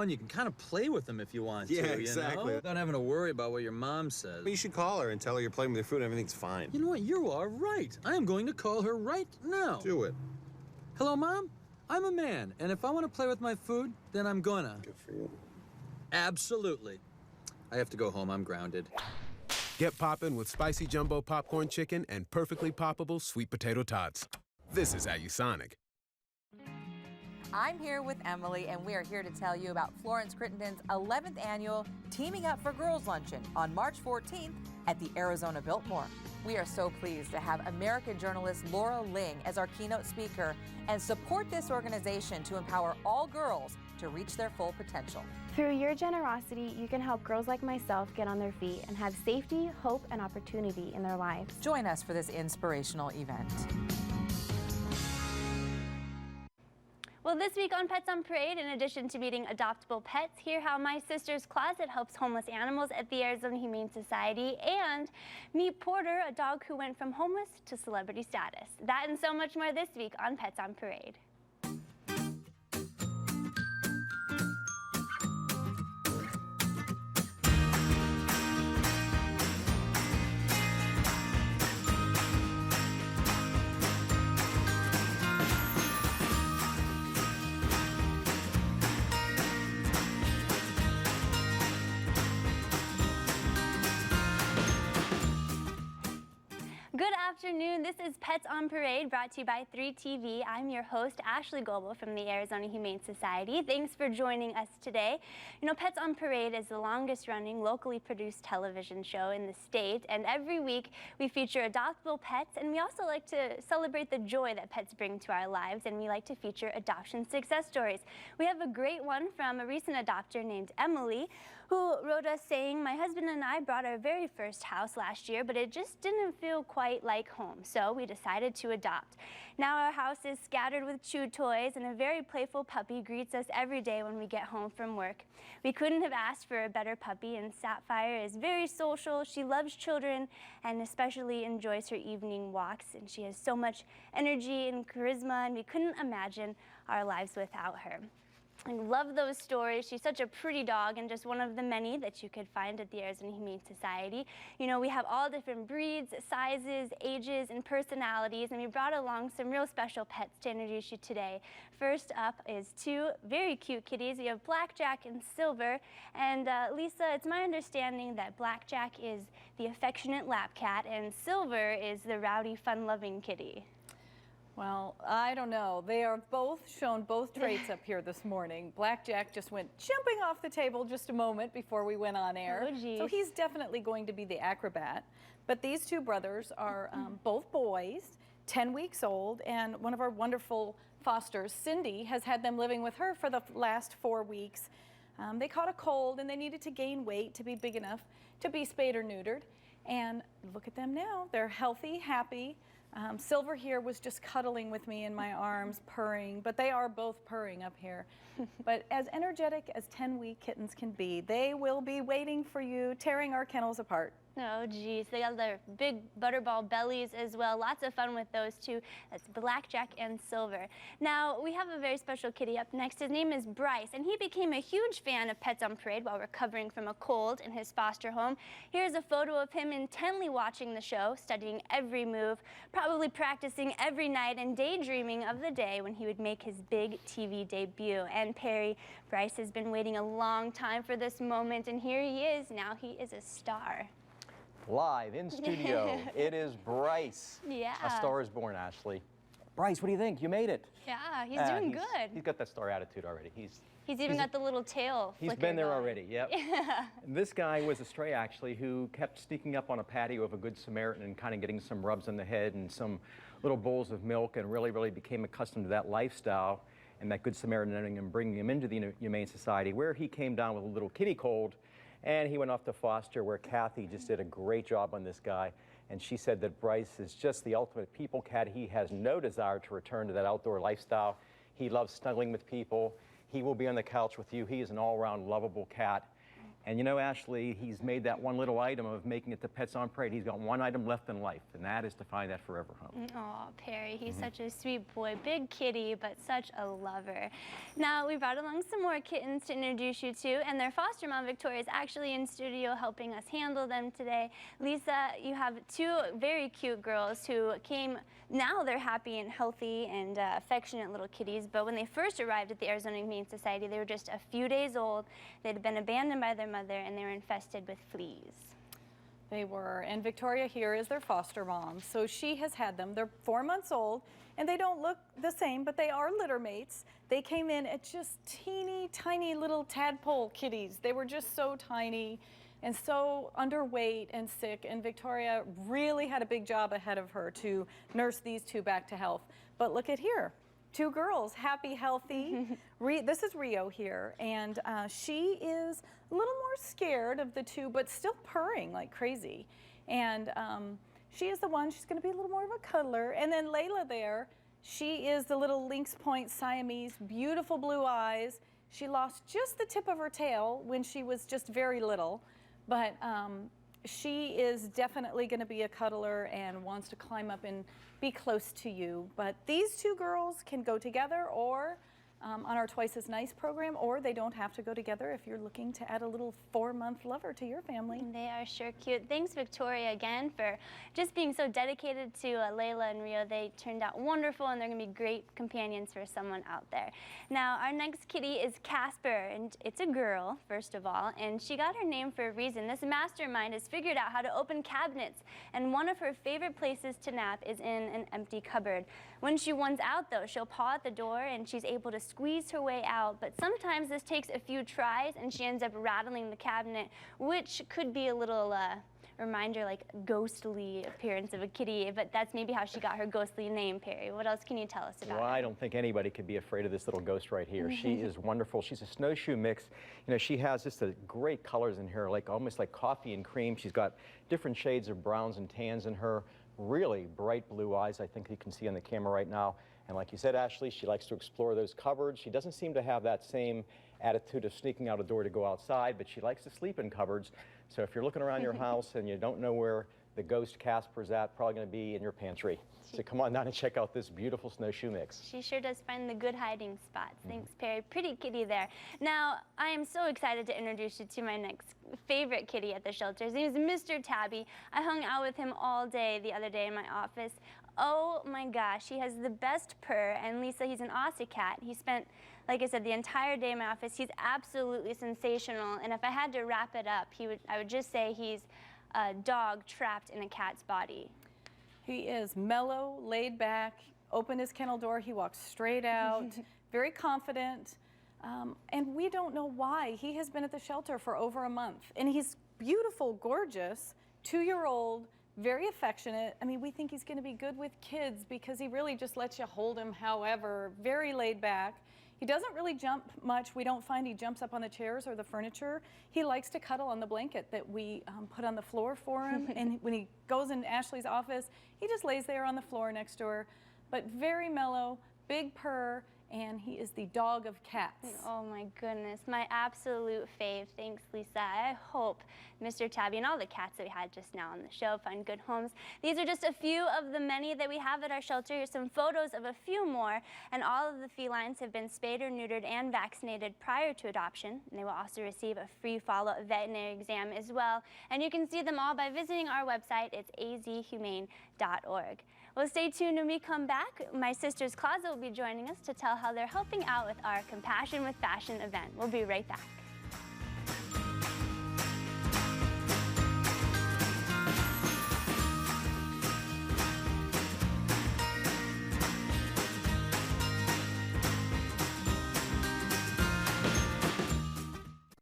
And you can kind of play with them if you want to, exactly. you know? Without having to worry about what your mom says. But you should call her and tell her you're playing with your food and everything's fine. You know what? You are right. I am going to call her right now. Do it. Hello, Mom? I'm a man, and if I want to play with my food, then I'm gonna. Good for you. Absolutely. I have to go home. I'm grounded. Get poppin' with spicy jumbo popcorn chicken and perfectly poppable sweet potato tots. This is Sonic. I'm here with Emily, and we are here to tell you about Florence Crittenden's 11th annual Teaming Up for Girls Luncheon on March 14th at the Arizona Biltmore. We are so pleased to have American journalist Laura Ling as our keynote speaker and support this organization to empower all girls to reach their full potential. Through your generosity, you can help girls like myself get on their feet and have safety, hope, and opportunity in their lives. Join us for this inspirational event. Well, this week on Pets on Parade, in addition to meeting adoptable pets, hear how My Sister's Closet helps homeless animals at the Arizona Humane Society, and meet Porter, a dog who went from homeless to celebrity status. That and so much more this week on Pets on Parade. Good afternoon. This is Pets on Parade, brought to you by 3TV. I'm your host, Ashley Goebel from the Arizona Humane Society. Thanks for joining us today. You know, Pets on Parade is the longest-running, locally produced television show in the state, and every week we feature adoptable pets, and we also like to celebrate the joy that pets bring to our lives, and we like to feature adoption success stories. We have a great one from a recent adopter named Emily, who wrote us saying, "My husband and I bought our very first house last year, but it just didn't feel quite like home, so we decided to adopt. Now our house is scattered with chew toys, and a very playful puppy greets us every day when we get home from work. We couldn't have asked for a better puppy, and Sapphire is very social. She loves children and especially enjoys her evening walks, and she has so much energy and charisma, and we couldn't imagine our lives without her." I love those stories. She's such a pretty dog, and just one of the many that you could find at the Arizona Humane Society. You know, we have all different breeds, sizes, ages, and personalities, and we brought along some real special pets to introduce you today. First up is two very cute kitties. We have Blackjack and Silver, and Lisa, it's my understanding that Blackjack is the affectionate lap cat, and Silver is the rowdy, fun-loving kitty. Well, I don't know. They are both shown both traits up here this morning. Blackjack just went jumping off the table just a moment before we went on air. Oh, geez. So he's definitely going to be the acrobat. But these two brothers are both boys, 10 weeks old, and one of our wonderful fosters, Cindy, has had them living with her for the last 4 weeks. They caught a cold and they needed to gain weight to be big enough to be spayed or neutered. And look at them now. They're healthy, happy. Silver here was just cuddling with me in my arms, purring, but they are both purring up here. But as energetic as 10-week kittens can be, they will be waiting for you, tearing our kennels apart. Oh, geez. They got their big butterball bellies as well. Lots of fun with those two. That's Blackjack and Silver. Now, we have a very special kitty up next. His name is Bryce, and he became a huge fan of Pets on Parade while recovering from a cold in his foster home. Here's a photo of him intently watching the show, studying every move, probably practicing every night and daydreaming of the day when he would make his big TV debut. And Perry, Bryce has been waiting a long time for this moment, and here he is. Now he is a star. Live in studio, it is Bryce. Yeah. A star is born, Ashley. Bryce, what do you think? You made it. Yeah, he's doing good. He's got that star attitude already. He's even got the little tail He's been there going. already, yep. Yeah. And this guy was a stray, actually, who kept sneaking up on a patio of a Good Samaritan and kind of getting some rubs on the head and some little bowls of milk, and really became accustomed to that lifestyle and that Good Samaritan and bringing him into the Humane Society, where he came down with a little kitty cold. And he went off to foster, where Kathy just did a great job on this guy. And she said that Bryce is just the ultimate people cat. He has no desire to return to that outdoor lifestyle. He loves snuggling with people. He will be on the couch with you. He is an all-around lovable cat. And you know, Ashley, he's made that one little item of making it to Pets on Parade. He's got one item left in life, and that is to find that forever home. Oh, Perry, he's such a sweet boy. Big kitty, but such a lover. Now, we brought along some more kittens to introduce you to, and their foster mom, Victoria, is actually in studio helping us handle them today. Lisa, you have two very cute girls who came, now they're happy and healthy and affectionate little kitties, but when they first arrived at the Arizona Humane Society, they were just a few days old. They'd been abandoned by their mother, and they were infested with fleas. They were, and Victoria here is their foster mom. So she has had them. They're 4 months old, and they don't look the same, but they are litter mates. They came in at just teeny tiny little tadpole kitties. They were just so tiny and so underweight and sick, and Victoria really had a big job ahead of her to nurse these two back to health. But look at here. Two girls, happy, healthy. This is Rio here, and she is a little more scared of the two, but still purring like crazy. And she is the one, she's gonna be a little more of a cuddler. And then Layla there, she is the little lynx point Siamese, beautiful blue eyes. She lost just the tip of her tail when she was just very little, but she is definitely gonna be a cuddler and wants to climb up and be close to you. But these two girls can go together or on our Twice as Nice program, or they don't have to go together if you're looking to add a little 4-month lover to your family. They are sure cute. Thanks, Victoria, again, for just being so dedicated to Layla and Rio. They turned out wonderful, and they're going to be great companions for someone out there. Now, our next kitty is Casper, and it's a girl, first of all, and she got her name for a reason. This mastermind has figured out how to open cabinets, and one of her favorite places to nap is in an empty cupboard. When she wants out, though, she'll paw at the door, and she's able to squeeze her way out, but sometimes this takes a few tries and she ends up rattling the cabinet, which could be a little reminder, like ghostly appearance of a kitty, but that's maybe how she got her ghostly name. Perry, what else can you tell us about Well, her? I don't think anybody could be afraid of this little ghost right here. She is wonderful. She's a snowshoe mix. You know, she has just great colors in her, like almost like coffee and cream. She's got different shades of browns and tans in her. Really bright blue eyes, I think you can see on the camera right now. And like you said, Ashley, she likes to explore those cupboards. She doesn't seem to have that same attitude of sneaking out a door to go outside, but she likes to sleep in cupboards. So if you're looking around your house and you don't know where the ghost Casper's at, probably going to be in your pantry. So come on down and check out this beautiful snowshoe mix. She sure does find the good hiding spots. Thanks, Perry. Pretty kitty there. Now, I am so excited to introduce you to my next favorite kitty at the shelter. His name is Mr. Tabby. I hung out with him all day the other day in my office. Oh my gosh, he has the best purr, and Lisa, he's an Aussie cat. He spent, like I said, the entire day in my office. He's absolutely sensational, and if I had to wrap it up, I would just say he's a dog trapped in a cat's body. He is mellow, laid back, open his kennel door, he walks straight out, very confident, and we don't know why. He has been at the shelter for over a month, and he's beautiful, gorgeous, 2-year-old, very affectionate. I mean, we think he's going to be good with kids because he really just lets you hold him however, very laid back. He doesn't really jump much. We don't find he jumps up on the chairs or the furniture. He likes to cuddle on the blanket that we put on the floor for him. And when he goes in Ashley's office, he just lays there on the floor next to her. But very mellow, big purr, and he is the dog of cats. Oh my goodness, my absolute fave. Thanks, Lisa. I hope Mr. Tabby and all the cats that we had just now on the show find good homes. These are just a few of the many that we have at our shelter. Here's some photos of a few more, and all of the felines have been spayed or neutered and vaccinated prior to adoption. And they will also receive a free follow-up veterinary exam as well. And you can see them all by visiting our website. It's azhumane.org. Well, stay tuned when we come back. My Sister's Closet will be joining us to tell how they're helping out with our Compassion with Fashion event. We'll be right back.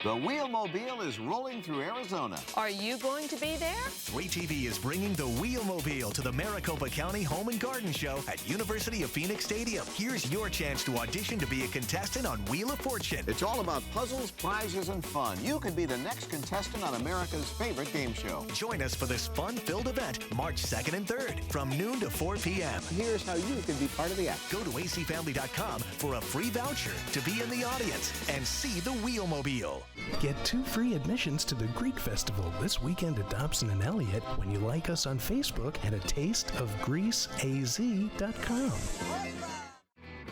The Wheelmobile is rolling through Arizona. Are you going to be there? 3TV is bringing the Wheelmobile to the Maricopa County Home and Garden Show at University of Phoenix Stadium. Here's your chance to audition to be a contestant on Wheel of Fortune. It's all about puzzles, prizes, and fun. You could be the next contestant on America's favorite game show. Join us for this fun-filled event March 2nd and 3rd from noon to 4 p.m. Here's how you can be part of the act. Go to acfamily.com for a free voucher to be in the audience and see the Wheelmobile. Get 2 free admissions to the Greek Festival this weekend at Dobson and Elliott when you like us on Facebook at atasteofgreeceaz.com.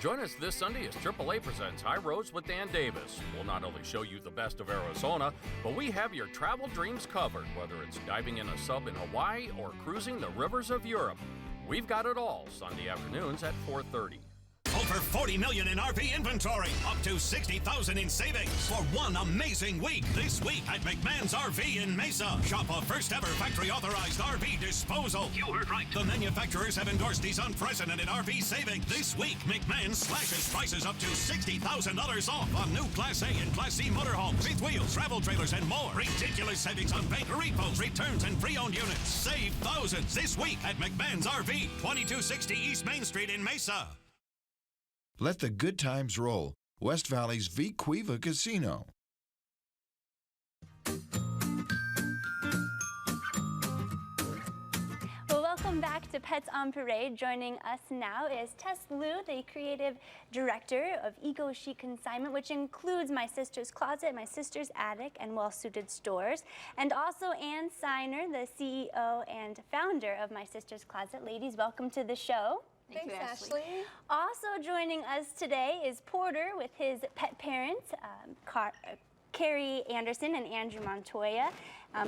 Join us this Sunday as AAA presents High Roads with Dan Davis. We'll not only show you the best of Arizona, but we have your travel dreams covered, whether it's diving in a sub in Hawaii or cruising the rivers of Europe. We've got it all, Sunday afternoons at 4:30. Over 40 million in RV inventory, up to 60,000 in savings for one amazing week. This week at McMahon's RV in Mesa. Shop a first ever factory authorized RV disposal. You heard right. The manufacturers have endorsed these unprecedented RV savings. This week, McMahon slashes prices up to $60,000 off on new Class A and Class C motorhomes, fifth wheels, travel trailers, and more. Ridiculous savings on bank repos, returns, and pre-owned units. Save thousands this week at McMahon's RV, 2260 East Main Street in Mesa. Let the good times roll. West Valley's Vicuiva Casino. Well, welcome back to Pets on Parade. Joining us now is Tess Liu, the creative director of Eco Chic Consignment, which includes My Sister's Closet, My Sister's Attic, and Well Suited Stores. And also Ann Seiner, the CEO and founder of My Sister's Closet. Ladies, welcome to the show. Thanks, Ashley. Also joining us today is Porter with his pet parents, Carrie Anderson and Andrew Montoya.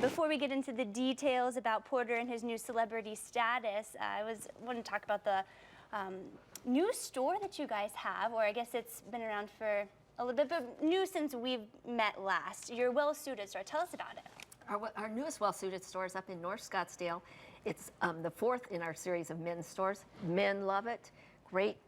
Before we get into the details about Porter and his new celebrity status, I want to talk about the new store that you guys have, or I guess it's been around for a little bit, but new since we've met last. Your Well Suited store. Tell us about it. Our newest Well Suited store is up in North Scottsdale. It's the 4th in our series of men's stores. Men love it. Great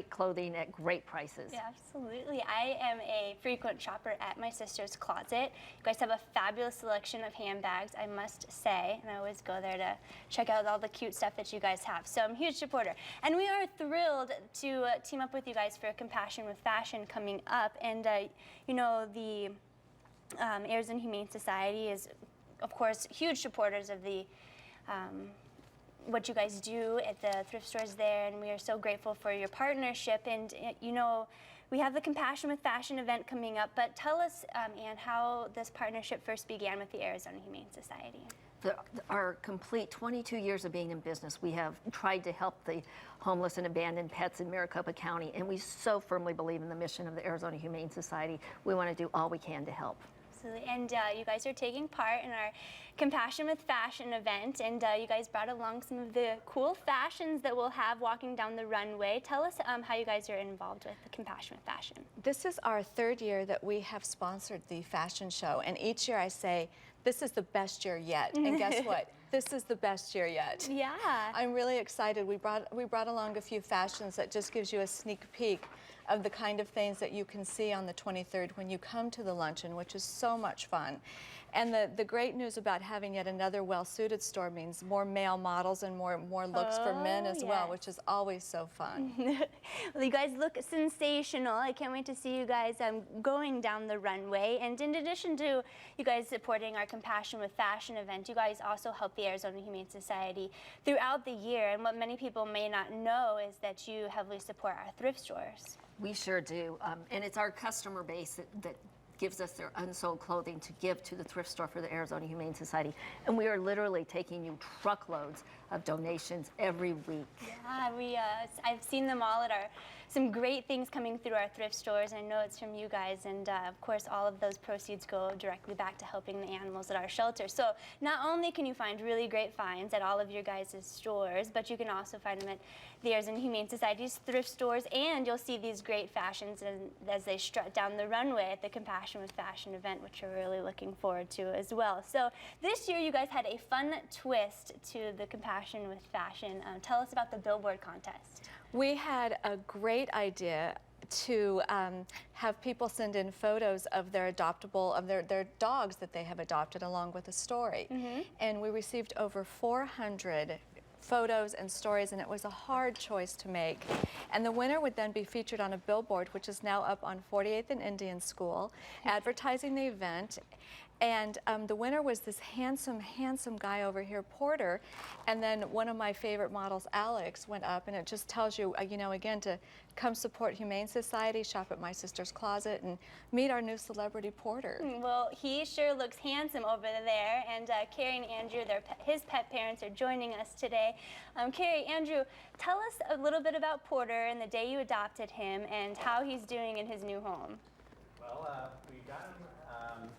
clothing at great prices. Yeah, absolutely. I am a frequent shopper at My Sister's Closet. You guys have a fabulous selection of handbags, I must say, and I always go there to check out all the cute stuff that you guys have. So I'm a huge supporter. And we are thrilled to team up with you guys for Compassion with Fashion coming up. And, you know, the Arizona Humane Society is, of course, huge supporters of the what you guys do at the thrift stores there, and we are so grateful for your partnership. And you know, we have the Compassion with Fashion event coming up, but tell us, Ann, how this partnership first began with the Arizona Humane Society. Our complete 22 years of being in business, we have tried to help the homeless and abandoned pets in Maricopa County, and we so firmly believe in the mission of the Arizona Humane Society. We want to do all we can to help. Absolutely. And you guys are taking part in our Compassion with Fashion event, and you guys brought along some of the cool fashions that we'll have walking down the runway. Tell us how you guys are involved with the Compassion with Fashion. This is our 3rd year that we have sponsored the fashion show, and each year I say, this is the best year yet. And guess what? This is the best year yet. Yeah. I'm really excited. We brought along a few fashions that just gives you a sneak peek of the kind of things that you can see on the 23rd when you come to the luncheon, which is so much fun. And the great news about having yet another well-suited store means more male models and more looks for men as well, which is always so fun. Well, you guys look sensational. I can't wait to see you guys going down the runway. And in addition to you guys supporting our Compassion with Fashion event, you guys also help the Arizona Humane Society throughout the year. And what many people may not know is that you heavily support our thrift stores. We sure do. And it's our customer base that gives us their unsold clothing to give to the thrift store for the Arizona Humane Society. And we are literally taking you truckloads of donations every week. Yeah, I've seen them all at some great things coming through our thrift stores. I know it's from you guys, and of course all of those proceeds go directly back to helping the animals at our shelter. So not only can you find really great finds at all of your guys' stores, but you can also find them at the Arizona Humane Society's thrift stores, and you'll see these great fashions as they strut down the runway at the Compassion with Fashion event, which we're really looking forward to as well. So this year you guys had a fun twist to the Compassion with Fashion. Tell us about the billboard contest. We had a great idea to have people send in photos of their their dogs that they have adopted along with a story. And we received over 400 photos and stories, and it was a hard choice to make. And the winner would then be featured on a billboard, which is now up on 48th and Indian School, advertising the event. And the winner was this handsome, handsome guy over here, Porter. And then one of my favorite models, Alex, went up, and it just tells you, you know, again, to come support Humane Society, shop at My Sister's Closet, and meet our new celebrity, Porter. Well, he sure looks handsome over there, and Carrie and Andrew, his pet parents, are joining us today. Carrie, Andrew, tell us a little bit about Porter and the day you adopted him and how he's doing in his new home. Well, we got him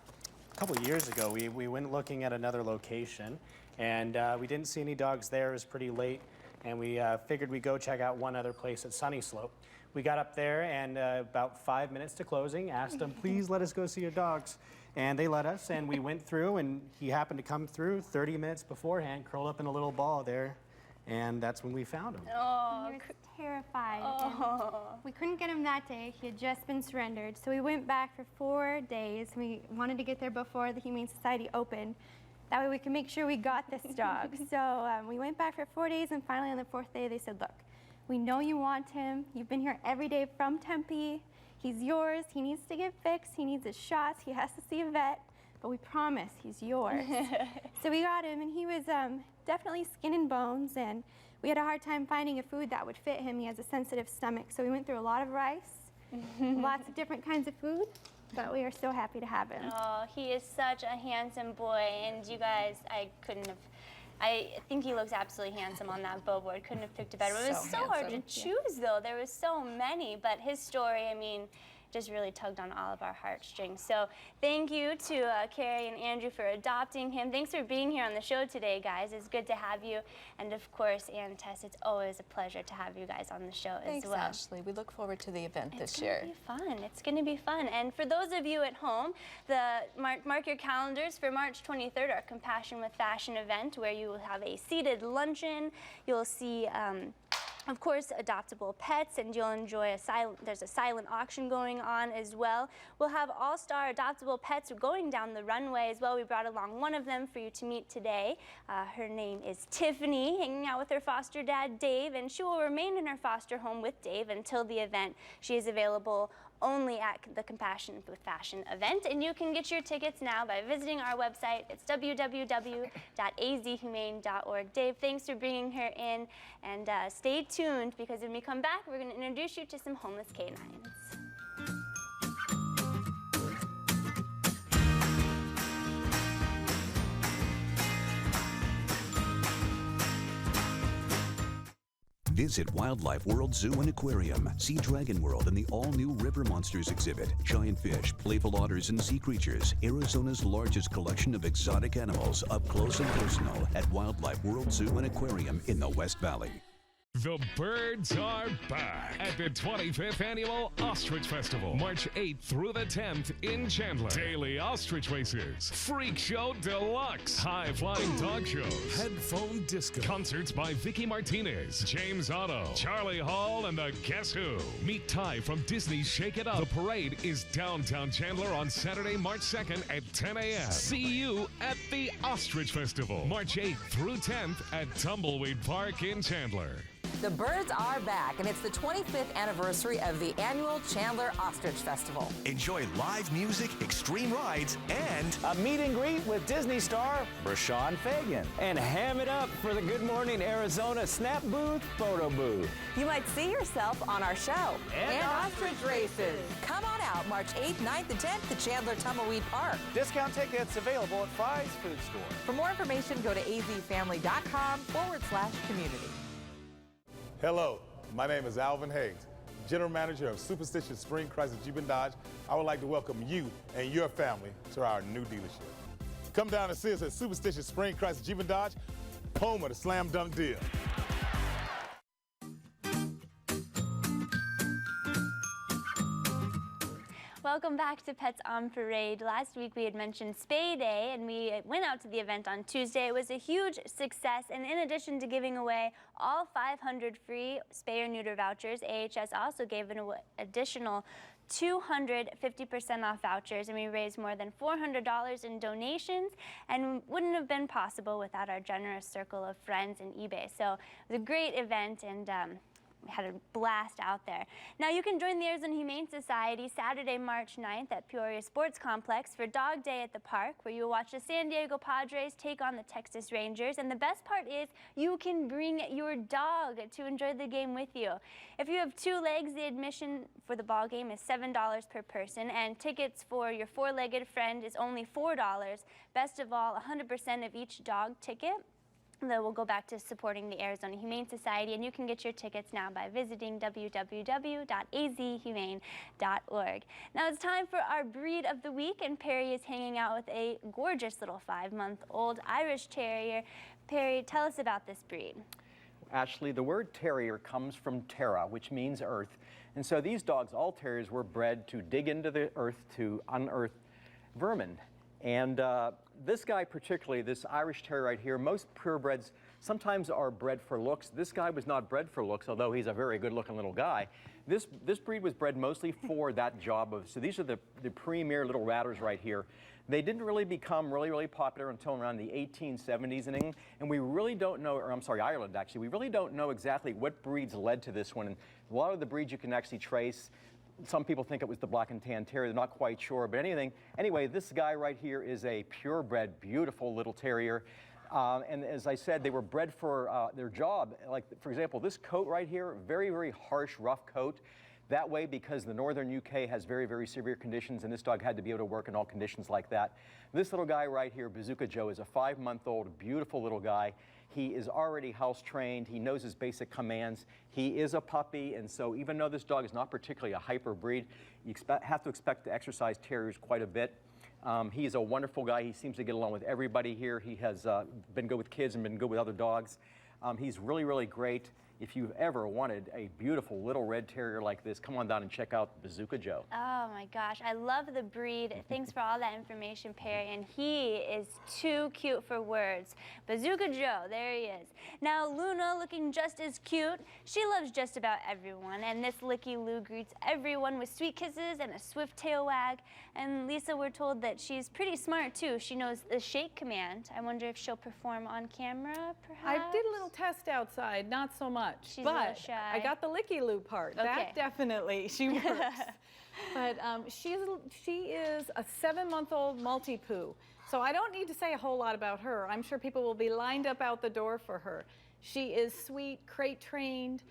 a couple of years ago. We went looking at another location, and we didn't see any dogs there. It was pretty late, and we figured we'd go check out one other place at Sunny Slope. We got up there, and about 5 minutes to closing, asked them, please let us go see your dogs. And they let us, and we went through, and he happened to come through 30 minutes beforehand, curled up in a little ball there, and that's when we found him. Oh, He was terrified. Oh. We couldn't get him that day. He had just been surrendered. So we went back for 4 days. We wanted to get there before the Humane Society opened. That way we could make sure we got this dog. So we went back for 4 days, and finally on the 4th day they said, look, we know you want him. You've been here every day from Tempe. He's yours. He needs to get fixed. He needs his shots. He has to see a vet. But we promise he's yours. So we got him, and he was definitely skin and bones, and we had a hard time finding a food that would fit him. He has a sensitive stomach, so we went through a lot of rice, lots of different kinds of food, but we are so happy to have him. Oh, he is such a handsome boy, and you guys, I think he looks absolutely handsome on that billboard. Couldn't have picked a better one. It was so hard to choose, though. There was so many, but his story, I mean, just really tugged on all of our heartstrings. So thank you to Carrie and Andrew for adopting him. Thanks for being here on the show today, guys. It's good to have you. And of course, Ann and Tess, it's always a pleasure to have you guys on the show as well. Thanks, Ashley. We look forward to the event this year. It's going to be fun. It's going to be fun. And for those of you at home, mark your calendars for March 23rd, our Compassion with Fashion event, where you will have a seated luncheon. You'll see of course, adoptable pets, and you'll enjoy there's a silent auction going on as well. We'll have all-star adoptable pets going down the runway as well. We brought along one of them for you to meet today. Her name is Tiffany, hanging out with her foster dad, Dave, and she will remain in her foster home with Dave until the event. She is available only at the Compassion with Fashion event, and you can get your tickets now by visiting our website. It's www.azhumane.org. Dave, thanks for bringing her in, and stay tuned, because when we come back, we're going to introduce you to some homeless canines. Visit Wildlife World Zoo and Aquarium. See Dragon World and the all-new River Monsters exhibit. Giant fish, playful otters, and sea creatures. Arizona's largest collection of exotic animals, up close and personal at Wildlife World Zoo and Aquarium in the West Valley. The birds are back at the 25th Annual Ostrich Festival, March 8th through the 10th in Chandler. Daily ostrich races, freak show deluxe, high-flying dog shows, headphone disco, concerts by Vicky Martinez, James Otto, Charlie Hall, and the Guess Who. Meet Ty from Disney's Shake It Up. The parade is downtown Chandler on Saturday, March 2nd at 10 a.m. See you at the Ostrich Festival, March 8th through 10th at Tumbleweed Park in Chandler. The birds are back, and it's the 25th anniversary of the annual Chandler Ostrich Festival. Enjoy live music, extreme rides, and a meet and greet with Disney star Rashawn Fagan. And ham it up for the Good Morning Arizona Snap Booth photo booth. You might see yourself on our show. And ostrich races. Come on out March 8th, 9th, and 10th to Chandler Tumbleweed Park. Discount tickets available at Fry's Food Store. For more information, go to azfamily.com/community. Hello, my name is Alvin Hayes, General Manager of Superstitious Spring Chrysler Jeep and Dodge. I would like to welcome you and your family to our new dealership. Come down and see us at Superstitious Spring Chrysler Jeep and Dodge, home of the Slam Dunk Deal. Welcome back to Pets on Parade. Last week we had mentioned Spay Day, and we went out to the event on Tuesday. It was a huge success, and in addition to giving away all 500 free spay or neuter vouchers, AHS also gave an additional 250% off vouchers, and we raised more than $400 in donations, and wouldn't have been possible without our generous circle of friends and eBay. So it was a great event, and had a blast out there. Now you can join the Arizona Humane Society Saturday, March 9th at Peoria Sports Complex for Dog Day at the park, where you'll watch the San Diego Padres take on the Texas Rangers. And the best part is you can bring your dog to enjoy the game with you. If you have 2 legs, the admission for the ball game is $7 per person, and tickets for your 4-legged friend is only $4. Best of all, 100% of each dog ticket that will go back to supporting the Arizona Humane Society, and you can get your tickets now by visiting www.azhumane.org. Now it's time for our breed of the week, and Perry is hanging out with a gorgeous little 5-month-old Irish Terrier. Perry, tell us about this breed. Ashley, the word terrier comes from terra, which means earth. And so these dogs, all terriers, were bred to dig into the earth to unearth vermin. And this guy particularly, this Irish Terrier right here, most purebreds sometimes are bred for looks. This guy was not bred for looks, although he's a very good-looking little guy. This breed was bred mostly for that job of, so these are the premier little ratters right here. They didn't really become really popular until around the 1870s in England, and we really don't know, or I'm sorry, Ireland actually, we really don't know exactly what breeds led to this one. And a lot of the breeds you can actually trace. Some people think it was the Black and Tan Terrier. They're not quite sure, but anyway, this guy right here is a purebred, beautiful little terrier. And as I said, they were bred for their job. Like, for example, this coat right here, very harsh, rough coat. That way, because the northern UK has very severe conditions, and this dog had to be able to work in all conditions like that. This little guy right here, Bazooka Joe, is a 5-month-old, beautiful little guy. He is already house trained. He knows his basic commands. He is a puppy, and so even though this dog is not particularly a hyper breed, you have to expect to exercise terriers quite a bit. He is a wonderful guy. He seems to get along with everybody here. He has been good with kids and been good with other dogs. He's really great. If you've ever wanted a beautiful little red terrier like this, come on down and check out Bazooka Joe. Oh my gosh, I love the breed. Thanks for all that information, Perry, and he is too cute for words. Bazooka Joe, there he is. Now Luna, looking just as cute. She loves just about everyone, and this Licky Lou greets everyone with sweet kisses and a swift tail wag. And Lisa, we're told that she's pretty smart too. She knows the shake command. I wonder if she'll perform on camera, perhaps? I did a little test outside, not so much. She's but a little shy. I got the Licky Lou part. Okay. That definitely, she works. But she is a 7-month-old multi-poo. So I don't need to say a whole lot about her. I'm sure people will be lined up out the door for her. She is sweet, crate trained.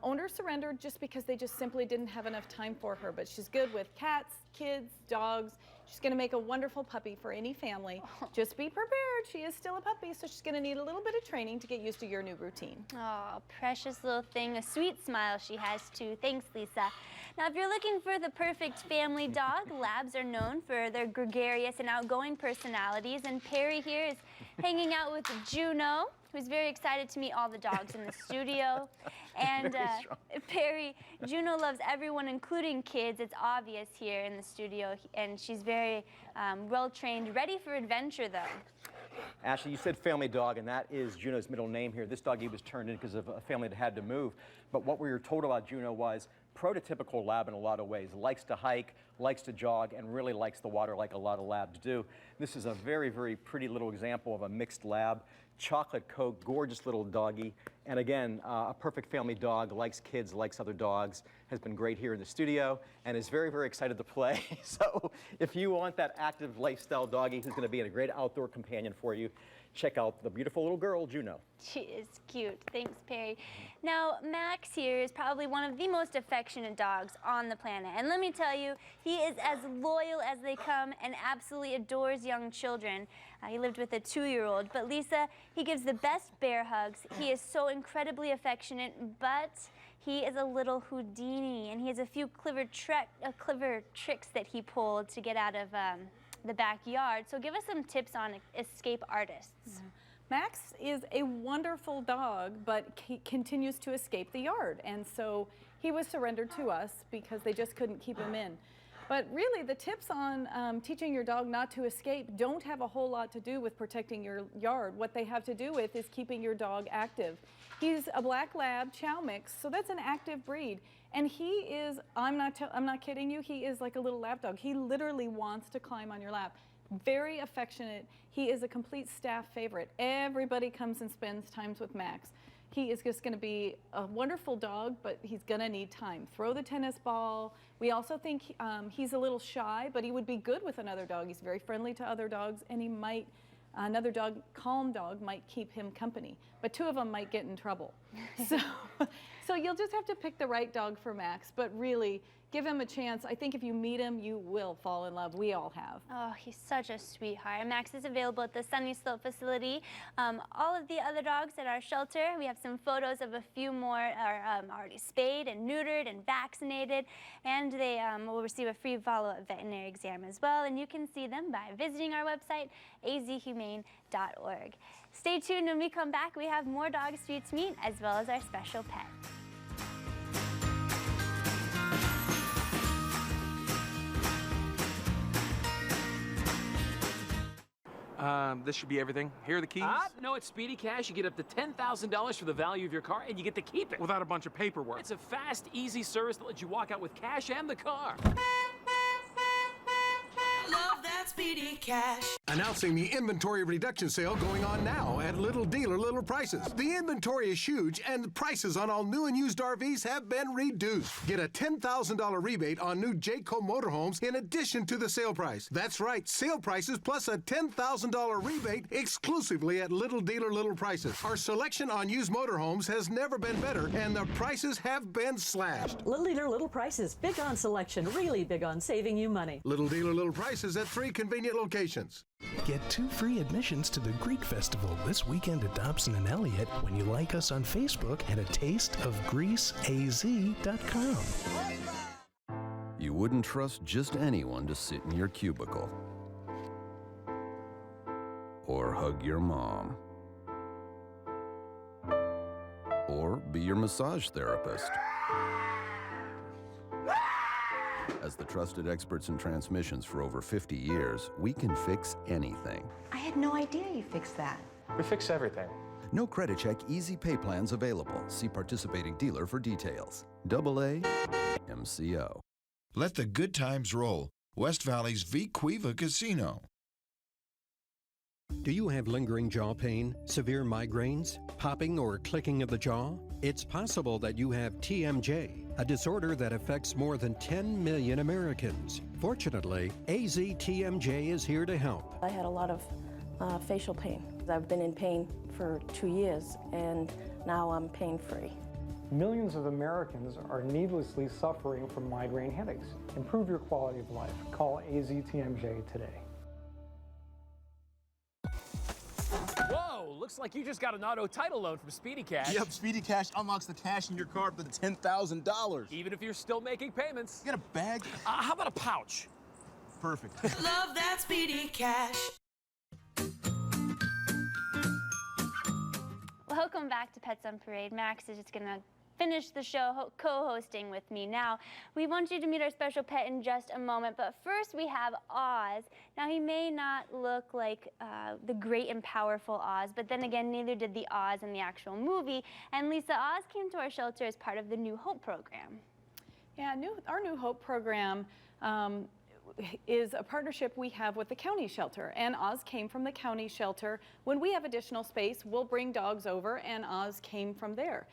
Owner surrendered just because they just simply didn't have enough time for her. But she's good with cats, kids, dogs. She's going to make a wonderful puppy for any family. Just be prepared. She is still a puppy, so she's going to need a little bit of training to get used to your new routine. Oh, precious little thing. A sweet smile she has too. Thanks, Lisa. Now, if you're looking for the perfect family dog, Labs are known for their gregarious and outgoing personalities. And Perry here is hanging out with Juno, who's very excited to meet all the dogs in the studio. And Perry, Juno loves everyone, including kids. It's obvious here in the studio. And she's very well-trained, ready for adventure, though. Ashley, you said family dog, and that is Juno's middle name here. This doggy was turned in because of a family that had to move. But what we were told about Juno was prototypical lab in a lot of ways. Likes to hike, likes to jog, and really likes the water like a lot of labs do. This is a very pretty little example of a mixed lab. Chocolate coat, gorgeous little doggy. And again, a perfect family dog, likes kids, likes other dogs, has been great here in the studio, and is very excited to play. So if you want that active lifestyle doggy who's gonna be a great outdoor companion for you, check out the beautiful little girl, Juno. She is cute. Thanks, Perry. Now, Max here is probably one of the most affectionate dogs on the planet. And let me tell you, he is as loyal as they come and absolutely adores young children. He lived with a 2-year-old. But Lisa, he gives the best bear hugs. He is so incredibly affectionate, but he is a little Houdini, and he has a few clever tricks that he pulled to get out of the backyard. So give us some tips on escape artists. Yeah. Max is a wonderful dog, but he continues to escape the yard. And so he was surrendered to us because they just couldn't keep him in. But really, the tips on teaching your dog not to escape don't have a whole lot to do with protecting your yard. What they have to do with is keeping your dog active. He's a black lab chow mix, so that's an active breed. And he is, I'm not kidding you, he is like a little lap dog. He literally wants to climb on your lap. Very affectionate. He is a complete staff favorite. Everybody comes and spends times with Max. He is just going to be a wonderful dog, but he's going to need time. Throw the tennis ball. We also think he's a little shy, but he would be good with another dog. He's very friendly to other dogs, and he might, another dog, calm dog, might keep him company. But two of them might get in trouble. So you'll just have to pick the right dog for Max, but really, give him a chance. I think if you meet him, you will fall in love. We all have. Oh, he's such a sweetheart. Max is available at the Sunny Slope facility. All of the other dogs at our shelter, we have some photos of a few more are already spayed and neutered and vaccinated, and they will receive a free follow-up veterinary exam as well, and you can see them by visiting our website, azhumane.org. Stay tuned. When we come back, we have more Dog Streets Meet as well as our special pet. This should be everything. Here are the keys. No, it's Speedy Cash. You get up to $10,000 for the value of your car, and you get to keep it. Without a bunch of paperwork. It's a fast, easy service that lets you walk out with cash and the car. Love that Speedy Cash. Announcing the inventory reduction sale going on now at Little Dealer Little Prices. The inventory is huge and the prices on all new and used RVs have been reduced. Get a $10,000 rebate on new Jayco motorhomes in addition to the sale price. That's right, sale prices plus a $10,000 rebate exclusively at Little Dealer Little Prices. Our selection on used motorhomes has never been better and the prices have been slashed. Little Dealer Little Prices, big on selection, really big on saving you money. Little Dealer Little Prices at 3 convenient locations. Get 2 free admissions to the Greek Festival this weekend at Dobson and Elliott when you like us on Facebook at atasteofgreeceaz.com. You wouldn't trust just anyone to sit in your cubicle or hug your mom or be your massage therapist. As the trusted experts in transmissions for over 50 years, we can fix anything. I had no idea you fixed that. We fix everything. No credit check, easy pay plans available. See participating dealer for details. AA MCO. Let the good times roll. West Valley's Vequiva Casino. Do you have lingering jaw pain, severe migraines, popping or clicking of the jaw? It's possible that you have TMJ, a disorder that affects more than 10 million Americans. Fortunately, AZTMJ is here to help. I had a lot of facial pain. I've been in pain for 2 years, and now I'm pain-free. Millions of Americans are needlessly suffering from migraine headaches. Improve your quality of life. Call AZTMJ today. Whoa, looks like you just got an auto title loan from Speedy Cash. Yep, Speedy Cash unlocks the cash in your car up to $10,000. Even if you're still making payments. You got a bag? How about a pouch? Perfect. Love that Speedy Cash. Welcome back to Pets on Parade. Max is just going to finish the show co-hosting with me now. We want you to meet our special pet in just a moment, but first we have Oz. Now he may not look like the great and powerful Oz, but then again neither did the Oz in the actual movie, and Lisa, Oz came to our shelter as part of the New Hope program. Yeah, our New Hope program is a partnership we have with the county shelter, and Oz came from the county shelter. When we have additional space, we'll bring dogs over, and Oz came from there.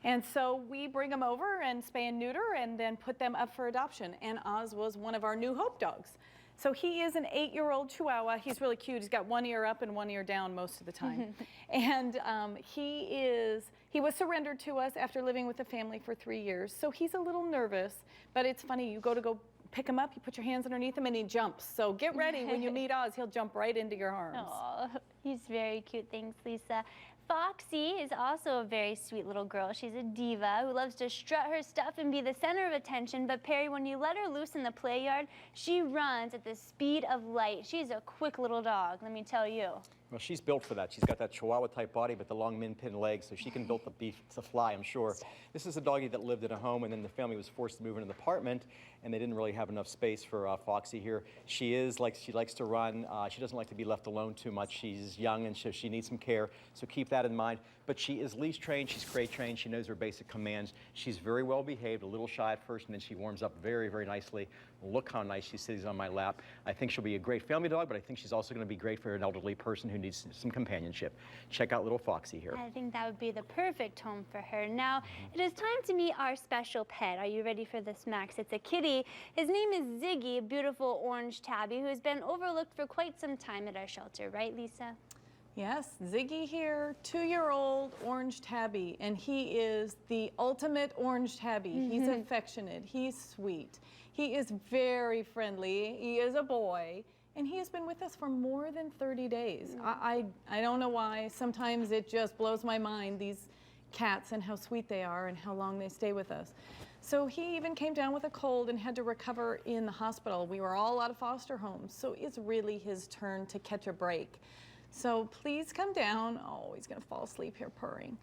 And so we bring them over and spay and neuter and then put them up for adoption. And Oz was one of our New Hope dogs. So he is an 8-year-old Chihuahua. He's really cute. He's got one ear up and one ear down most of the time. And he was surrendered to us after living with the family for 3 years. So he's a little nervous, but it's funny. You go pick him up, you put your hands underneath him, and he jumps. So get ready. When you meet Oz, he'll jump right into your arms. Oh, he's very cute. Thanks, Lisa. Foxy is also a very sweet little girl. She's a diva who loves to strut her stuff and be the center of attention. But Perry, when you let her loose in the play yard, she runs at the speed of light. She's a quick little dog, let me tell you. Well, she's built for that. She's got that Chihuahua-type body, but the long min-pin legs, so she can build the beef to fly, I'm sure. This is a doggie that lived in a home, and then the family was forced to move into an apartment, and they didn't really have enough space for Foxy here. She likes to run. She doesn't like to be left alone too much. She's young, and she needs some care, so keep that in mind. But she is leash trained. She's crate trained. She knows her basic commands. She's very well behaved, a little shy at first, and then she warms up very, very nicely Look how nice she sits on my lap. I think she'll be a great family dog, but I think she's also going to be great for an elderly person who needs some companionship. Check out little Foxy here. I think that would be the perfect home for her. Now, it is time to meet our special pet. Are you ready for this, Max? It's a kitty. His name is Ziggy, a beautiful orange tabby who has been overlooked for quite some time at our shelter, right, Lisa? Yes, Ziggy here, 2-year-old orange tabby, and he is the ultimate orange tabby. He's affectionate, he's sweet, he is very friendly, he is a boy, and he has been with us for more than 30 days. I don't know why, sometimes it just blows my mind, these cats and how sweet they are and how long they stay with us. So he even came down with a cold and had to recover in the hospital. We were all out of foster homes, so it's really his turn to catch a break. So please come down. Oh, he's gonna fall asleep here purring.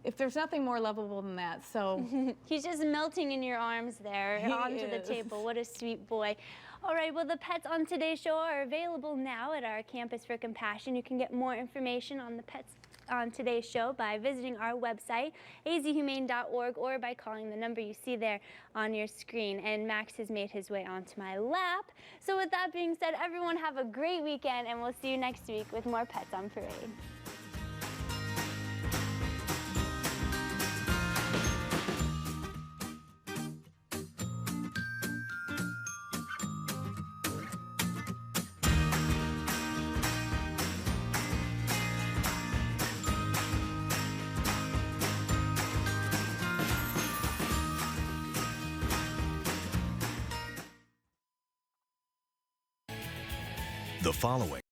If there's nothing more lovable than that, so. He's just melting in your arms there onto the table. What a sweet boy. All right, well, the pets on today's show are available now at our Campus for Compassion. You can get more information on the pets on today's show by visiting our website, azhumane.org, or by calling the number you see there on your screen. And Max has made his way onto my lap. So with that being said, everyone have a great weekend, and we'll see you next week with more Pets on Parade. The following